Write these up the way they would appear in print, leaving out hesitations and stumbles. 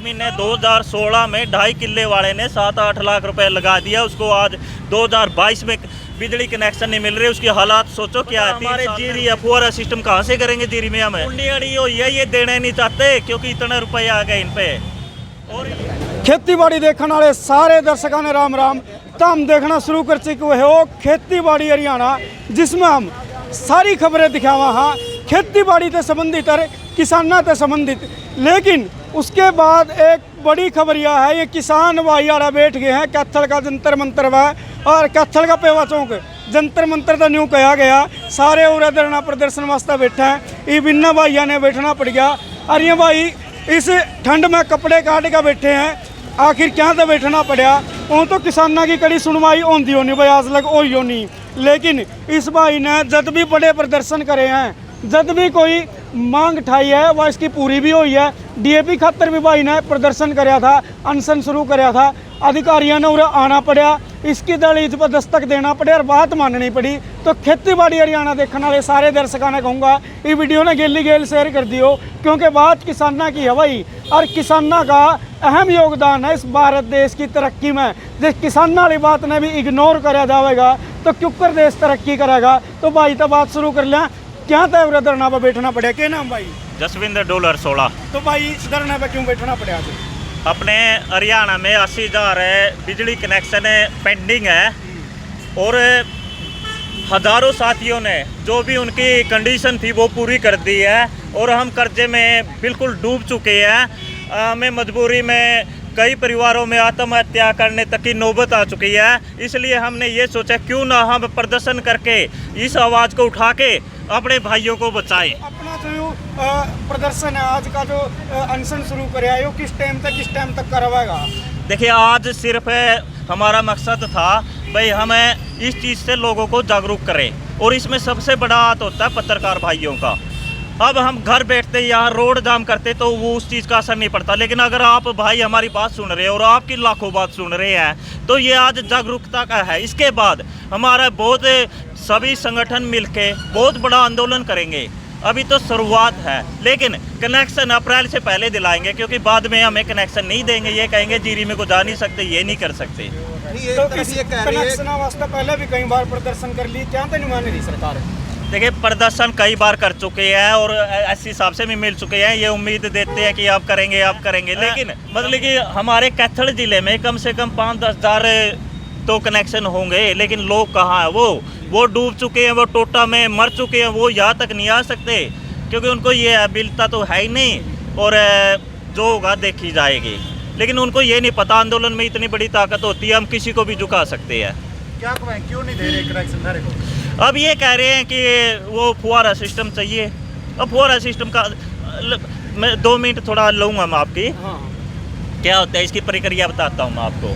आदमी ने 2016 में 2.5 किले वाले ने 7-8 लाख रुपए लगा दिया, उसको आज 2022 में बिजली कनेक्शन नहीं मिल रहे। उसकी हालात सोचो क्या है। हमारे जीरी अफवारा सिस्टम कहाँ से करेंगे जीरी में हमें। कुंडी अड़ी हो ये देने नहीं चाहते क्योंकि इतने रुपए आ गए इन पे। और खेतीबाड़ी देखने वाले सारे दर्शकों ने राम राम। तो हम देखना शुरू कर चुके हो खेतीबाड़ी हरियाणा, जिसमें हम सारी खबरें दिखावा हाँ खेतीबाड़ी से संबंधित और किसानों से संबंधित। लेकिन उसके बाद एक बड़ी खबर यह है, ये किसान भाईयारा बैठ गए हैं कैथल का जंतर मंतर व और कैथल का पेवा चौक जंतर मंतर तो न्यू कहा गया। सारे उरे धरना प्रदर्शन वास्ते बैठे हैं। ये बिन्ना भाइया ने बैठना पड़ गया। और ये भाई इस ठंड में कपड़े काट के बैठे हैं, आखिर क्या तो बैठना पड़ा। वो तो किसानों की कड़ी सुनवाई होती होनी भाई, आज लग हो नहीं। लेकिन इस भाई ने जब भी बड़े प्रदर्शन करे हैं, जब भी कोई मांग उठाई है वह इसकी पूरी भी हुई है। डीएपी खातर भी भाई ने प्रदर्शन कराया था, अनशन शुरू कराया था। अधिकारियों ने उन्हें आना पड़ा, इसकी दलील पर दस्तक देना पड़े और बात माननी पड़ी। तो खेतीबाड़ी हरियाणा देखने वाले सारे दर्शकों ने कहूँगा ये वीडियो ने गेली गेल शेयर कर दियो, क्योंकि बात किसानों की है भाई। और किसानों का अहम योगदान है इस भारत देश की तरक्की में। जिस किसानों वाली बात ने भी इग्नोर करा जाएगा तो क्योंकि देश तरक्की करेगा। तो भाई तो बात शुरू कर लें, क्या था धरना पर बैठना पड़ा? क्या नाम भाई? जसविंदर डोलर 16। तो भाई धरना पर क्यों बैठना पड़ा आज? अपने हरियाणा में 80,000 बिजली कनेक्शन पेंडिंग है और हज़ारों साथियों ने जो भी उनकी कंडीशन थी वो पूरी कर दी है। और हम कर्जे में बिल्कुल डूब चुके हैं। हमें मजबूरी में कई परिवारों में आत्महत्या करने तक की नौबत आ चुकी है। इसलिए हमने ये सोचा क्यों ना हम प्रदर्शन करके इस आवाज़ को उठा के अपने भाइयों को बचाएं। अपना जो प्रदर्शन है आज का, जो अनशन शुरू कराया है, किस टाइम तक करवाएगा? देखिए आज सिर्फ हमारा मकसद था भाई हमें इस चीज़ से लोगों को जागरूक करें। और इसमें सबसे बड़ा हाथ होता है पत्रकार भाइयों का। अब हम घर बैठते यहाँ रोड जाम करते तो वो उस चीज़ का असर नहीं पड़ता। लेकिन अगर आप भाई हमारी बात सुन रहे हैं और आपकी लाखों बात सुन रहे हैं तो ये आज जागरूकता का है। इसके बाद हमारा बहुत सभी संगठन मिलके बहुत बड़ा आंदोलन करेंगे। अभी तो शुरुआत है, लेकिन कनेक्शन अप्रैल से पहले दिलाएंगे, क्योंकि बाद में हमें कनेक्शन नहीं देंगे। ये कहेंगे जीरी में को जा नहीं सकते, ये नहीं कर सकते। तो इस कनेक्शन वास्ते पहले भी कई बार प्रदर्शन कर ली, क्या तो नहीं मान रही सरकार? देखिए प्रदर्शन कई बार कर चुके हैं और ऐसे हिसाब से भी मिल चुके हैं। ये उम्मीद देते हैं कि आप करेंगे, लेकिन मतलब कि हमारे कैथल जिले में कम से कम 5-10 हज़ार तो कनेक्शन होंगे। लेकिन लोग कहाँ हैं? वो डूब चुके हैं, वो टोटा में मर चुके हैं, वो यहाँ तक नहीं आ सकते क्योंकि उनको ये मिलता तो है ही नहीं। और जो होगा देखी जाएगी। लेकिन उनको ये नहीं पता आंदोलन में इतनी बड़ी ताकत होती है, हम किसी को भी झुका सकते हैं। क्या कहें, क्यों नहीं दे रहे कनेक्शन धारे को? अब ये कह रहे हैं कि वो फुहारा सिस्टम चाहिए। अब फुहारा सिस्टम का मैं 2 मिनट थोड़ा लूँगा मैं आपकी। हाँ। क्या होता है इसकी प्रक्रिया बताता हूँ मैं आपको।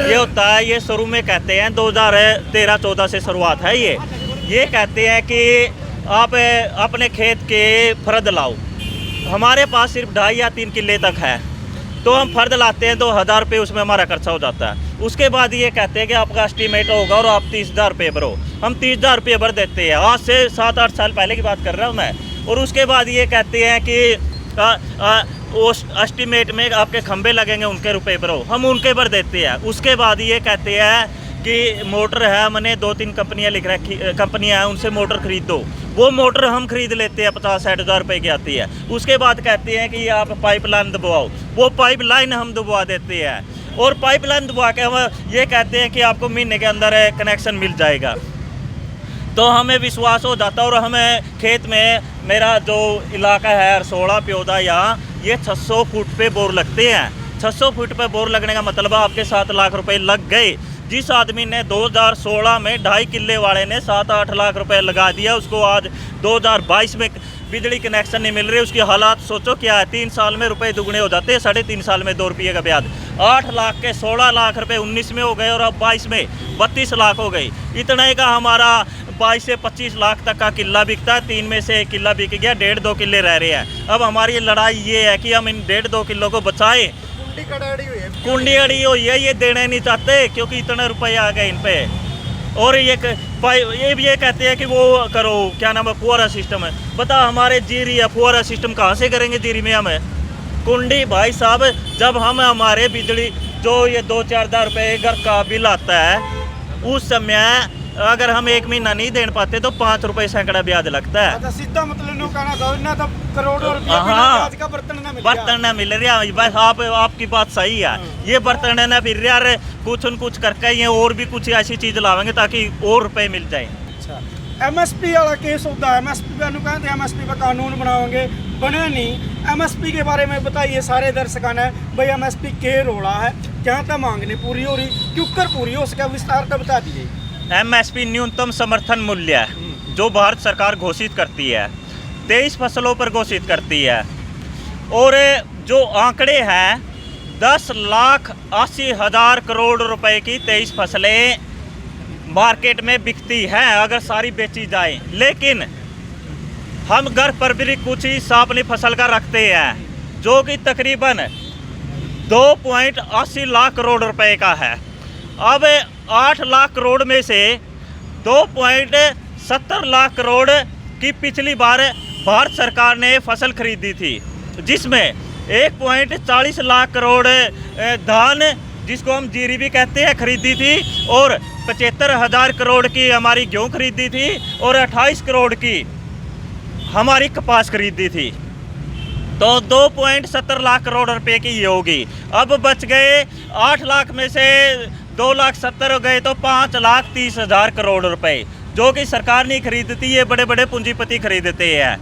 ये होता है, ये शुरू में कहते हैं 2013-14 से शुरुआत है। ये कहते हैं कि आप अपने खेत के फर्द लाओ। हमारे पास सिर्फ 2.5 या 3 किले तक है, तो हम फर्द लाते हैं, 2,000 रुपये उसमें हमारा खर्चा हो जाता है। उसके बाद ये कहते हैं कि आपका एस्टीमेट होगा और आप 30,000 रुपये भरो। हम 30,000 रुपये भर देते हैं। आज से 7-8 साल पहले की बात कर रहा हूँ मैं। और उसके बाद ये कहते हैं कि उस एस्टीमेट में आपके खंबे लगेंगे, उनके रुपए भरो। हम उनके भर देते हैं। उसके बाद ये कहते हैं कि मोटर है, मैंने 2-3 कंपनियाँ लिख रखी कंपनियाँ हैं, उनसे मोटर खरीद दो। वो मोटर हम खरीद लेते हैं, 50-60 हज़ार रुपये की आती है। उसके बाद कहते हैं कि आप पाइपलाइन दबवाओ, वो पाइपलाइन हम दबवा देते हैं। और पाइपलाइन दबवा के हम ये कहते हैं कि आपको महीने के अंदर कनेक्शन मिल जाएगा। तो हमें विश्वास हो जाता है। और हमें खेत में, मेरा जो इलाका है अरसोड़ा प्योदा, यहाँ ये 600 फुट पे बोर लगते हैं। 600 फुट पे बोर लगने का मतलब आपके 7 लाख रुपए लग गए। जिस आदमी ने 2016 में 2.5 किले वाले ने 7-8 लाख रुपए लगा दिया, उसको आज 2022 में बिजली कनेक्शन नहीं मिल रहे। उसकी हालात सोचो क्या है। 3 साल में रुपए दुगने हो जाते हैं, 3.5 साल में 2 रुपये का ब्याज। 8 लाख के 16 लाख रुपए 19 में हो गए और अब 22 में 32 लाख हो गई। इतने का हमारा 22 से 25 लाख तक का किला बिकता है। 3 में से 1 किला बिक गया, 1.5-2 किले रह रहे हैं। अब हमारी लड़ाई ये है कि हम इन 1.5-2 किलो को बचाएं। कुंडी अड़ी हुई है, ये देने नहीं चाहते क्योंकि इतने रुपए आ गए इन पे। और ये भी ये कहते हैं कि वो करो, क्या नाम है, फुहारा सिस्टम है। बता हमारे जीरी या फुहारा सिस्टम कहाँ से करेंगे जीरी में हमें। कुंडी भाई साहब, जब हम हमारे बिजली जो ये 2-4 रुपए घर का बिल आता है, उस समय अगर हम 1 महीना नहीं दे पाते तो 5 रुपए सैकड़ा ब्याज लगता है। अच्छा, सीधा मतलब नो कहना था ना, तो करोड़ों रुपया बिना हाँ, ब्याज का बर्तन ना मिल बर्तन न मिल रहा। बस आपकी बात सही है, ये बर्तन न फिर यार कुछ न कुछ करके ये और भी कुछ ऐसी चीज लावेंगे ताकि और रुपए मिल जाए। अच्छा, एमएसपी वाला केस होता है, एमएसपी पे कहते हैं एमएसपी पे कानून बनाओगे, बने नहीं। एमएसपी के बारे में बताइए सारे दर्शकों ने, भाई एमएसपी के रोड़ा है, क्या तक मांगनी पूरी हो रही, क्यों कर पूरी हो, उसका विस्तार का बता दीजिए। एमएसपी न्यूनतम समर्थन मूल्य है जो भारत सरकार घोषित करती है, 23 फसलों पर घोषित करती है, और जो आंकड़े हैं 10,80,000 करोड़ रुपए की 23 फसलें मार्केट में बिकती हैं अगर सारी बेची जाए। लेकिन हम घर पर भी कुछ हिस्सा अपनी फसल का रखते हैं जो कि तकरीबन 2.80 लाख करोड़ रुपए का है। अब 8 लाख करोड़ में से 2.70 लाख करोड़ की पिछली बार भारत सरकार ने फसल खरीदी थी, जिसमें 1.40 लाख करोड़ धान, जिसको हम जीरी भी कहते हैं, खरीदी थी, और 75,000 करोड़ की हमारी गेहूँ खरीदी थी, और 28 करोड़ की हमारी कपास खरीदी थी। तो 2.70 लाख करोड़ रुपए की ये होगी। अब बच गए 8 लाख में से 2,70,000 हो गए, तो 5,30,000 करोड़ रुपए जो कि सरकार नहीं खरीदती, ये बड़े बड़े पूंजीपति खरीदते हैं।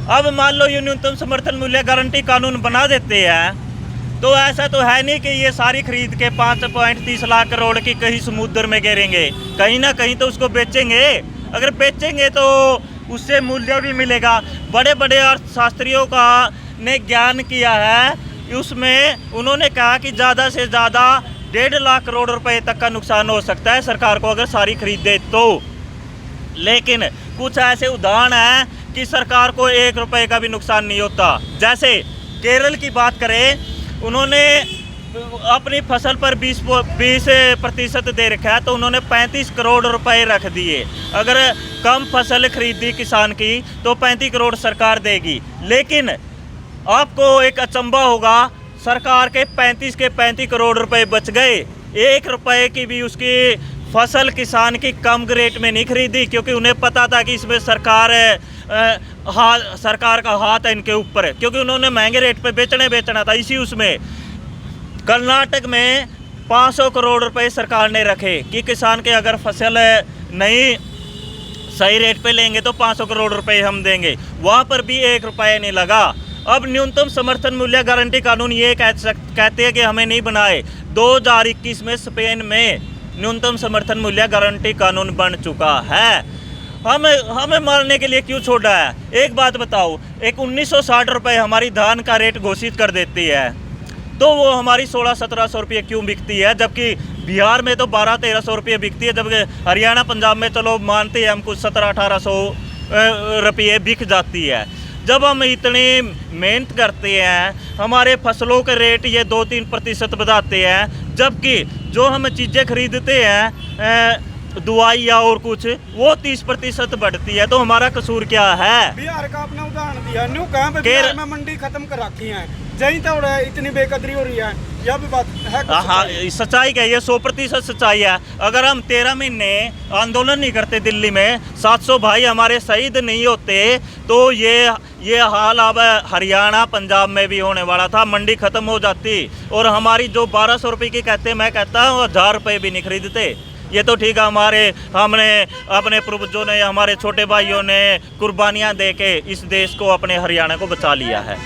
अब मान लो ये न्यूनतम समर्थन मूल्य गारंटी कानून बना देते हैं, तो ऐसा तो है नहीं कि ये सारी खरीद के 5.30 लाख करोड़ की कहीं समुद्र में गिरेंगे, कहीं ना कहीं तो उसको बेचेंगे। अगर बेचेंगे तो उससे मूल्य भी मिलेगा। बड़े बड़े अर्थशास्त्रियों का ने ज्ञान किया है, उसमें उन्होंने कहा कि ज़्यादा से ज़्यादा 1.5 लाख करोड़ रुपए तक का नुकसान हो सकता है सरकार को अगर सारी खरीदे तो। लेकिन कुछ ऐसे उदाहरण हैं कि सरकार को 1 रुपए का भी नुकसान नहीं होता। जैसे केरल की बात करें, उन्होंने अपनी फसल पर 20% दे रखा है, तो उन्होंने 35 करोड़ रुपए रख दिए। अगर कम फसल खरीदी किसान की तो 35 करोड़ सरकार देगी। लेकिन आपको एक अचंभा होगा, सरकार के 35 करोड़ रुपए बच गए। 1 रुपए की भी उसकी फसल किसान की कम रेट में नहीं खरीदी, क्योंकि उन्हें पता था कि इसमें सरकार का हाथ है इनके ऊपर, क्योंकि उन्होंने महंगे रेट पे बेचना था। इसी उसमें कर्नाटक में 500 करोड़ रुपए सरकार ने रखे कि किसान के अगर फसल नहीं सही रेट पे लेंगे तो 500 करोड़ रुपए हम देंगे, वहाँ पर भी 1 रुपया नहीं लगा। अब न्यूनतम समर्थन मूल्य गारंटी कानून ये कहते हैं कि हमें नहीं बनाए। 2021 में स्पेन में न्यूनतम समर्थन मूल्य गारंटी कानून बन चुका है। हमें मारने के लिए क्यों छोड़ा है? एक बात बताओ, एक 1960 रुपये हमारी धान का रेट घोषित कर देती है, तो वो हमारी 1600-1700 रुपये क्यों बिकती है, जबकि बिहार में तो 1200-1300 रुपये बिकती है, जबकि हरियाणा पंजाब में चलो मानते हैं हम कुछ 1700-1800 रुपये बिक जाती है। जब हम इतनी मेहनत करते हैं, हमारे फसलों के रेट ये 2-3% बढ़ाते हैं, जबकि जो हम चीज़ें खरीदते हैं दवाई या और कुछ, वो 30% बढ़ती है, तो हमारा कसूर क्या है? बिहार का अपना उदाहरण दिया, न्यू कहाँ पे बिहार में मंडी खत्म कर रखी है, जहीं तो इतनी बेकदरी हो रही है, यह भी बात है। हाँ, सच्चाई क्या है? ये 100% सच्चाई है। अगर हम 13 महीने आंदोलन नहीं करते दिल्ली में, 700 भाई हमारे शहीद नहीं होते, तो ये हाल अब हरियाणा पंजाब में भी होने वाला था। मंडी खत्म हो जाती और हमारी जो 1200 रुपये की कहते, मैं कहता हूँ 1000 रुपये भी नहीं खरीदते। ये तो ठीक है, हमने अपने पूर्वजों ने, हमारे छोटे भाइयों ने कुर्बानियाँ दे के इस देश को, अपने हरियाणा को बचा लिया है।